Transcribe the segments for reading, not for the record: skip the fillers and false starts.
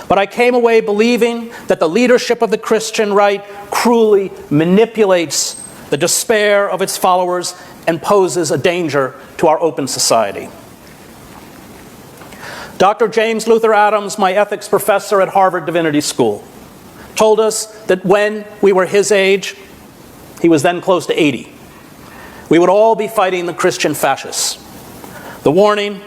But I came away believing that the leadership of the Christian right cruelly manipulates the despair of its followers and poses a danger to our open society. Dr. James Luther Adams, my ethics professor at Harvard Divinity School, told us that when we were his age, he was then close to 80, we would all be fighting the Christian fascists. The warning,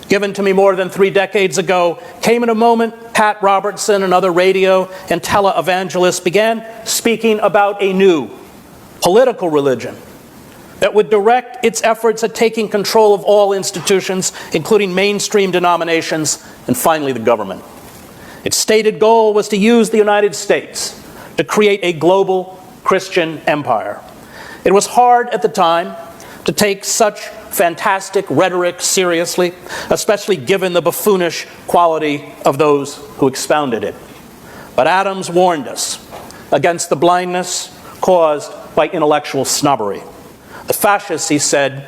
given to me more than 3 decades ago, came in a moment Pat Robertson and other radio and tele-evangelists began speaking about a new political religion that would direct its efforts at taking control of all institutions, including mainstream denominations, and finally the government. Its stated goal was to use the United States to create a global Christian empire. It was hard at the time to take such fantastic rhetoric seriously, especially given the buffoonish quality of those who expounded it. But Adams warned us against the blindness caused by intellectual snobbery. The fascists, he said,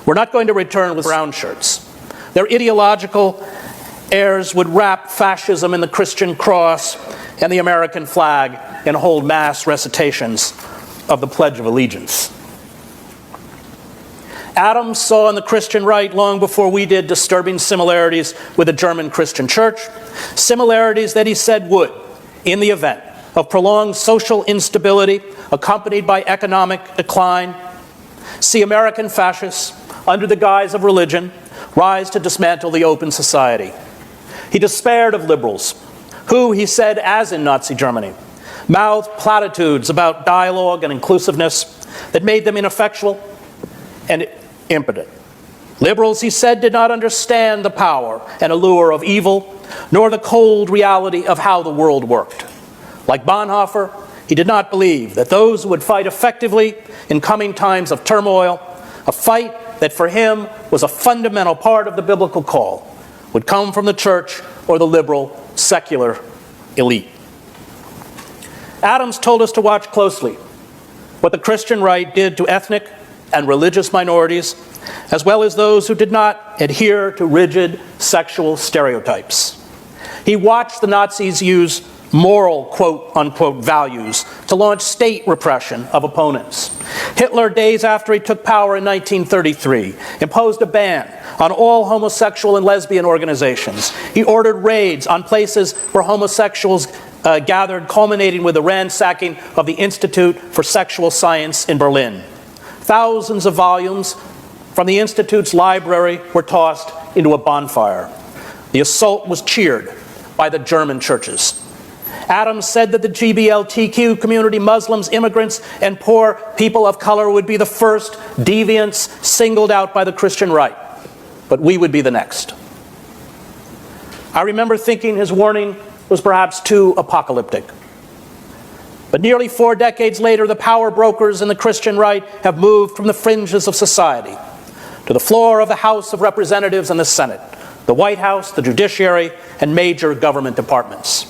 were not going to return with brown shirts. Their ideological heirs would wrap fascism in the Christian cross and the American flag and hold mass recitations of the Pledge of Allegiance. Adams saw in the Christian right, long before we did, disturbing similarities with the German Christian church, similarities that he said would, in the event of prolonged social instability accompanied by economic decline, see American fascists, under the guise of religion, rise to dismantle the open society. He despaired of liberals who, he said, as in Nazi Germany, mouthed platitudes about dialogue and inclusiveness that made them ineffectual and impotent. Liberals, he said, did not understand the power and allure of evil, nor the cold reality of how the world worked. Like Bonhoeffer, he did not believe that those who would fight effectively in coming times of turmoil, a fight that for him was a fundamental part of the biblical call, would come from the church or the liberal, secular elite. Adams told us to watch closely what the Christian right did to ethnic and religious minorities, as well as those who did not adhere to rigid sexual stereotypes. He watched the Nazis use moral, quote-unquote, values to launch state repression of opponents. Hitler, days after he took power in 1933, imposed a ban on all homosexual and lesbian organizations. He ordered raids on places where homosexuals gathered, culminating with the ransacking of the Institute for Sexual Science in Berlin. Thousands of volumes from the Institute's library were tossed into a bonfire. The assault was cheered by the German churches. Adams said that the GBLTQ community, Muslims, immigrants, and poor people of color would be the first deviants singled out by the Christian right, but we would be the next. I remember thinking his warning was perhaps too apocalyptic. But nearly 4 decades later, the power brokers in the Christian right have moved from the fringes of society to the floor of the House of Representatives and the Senate, the White House, the judiciary, and major government departments.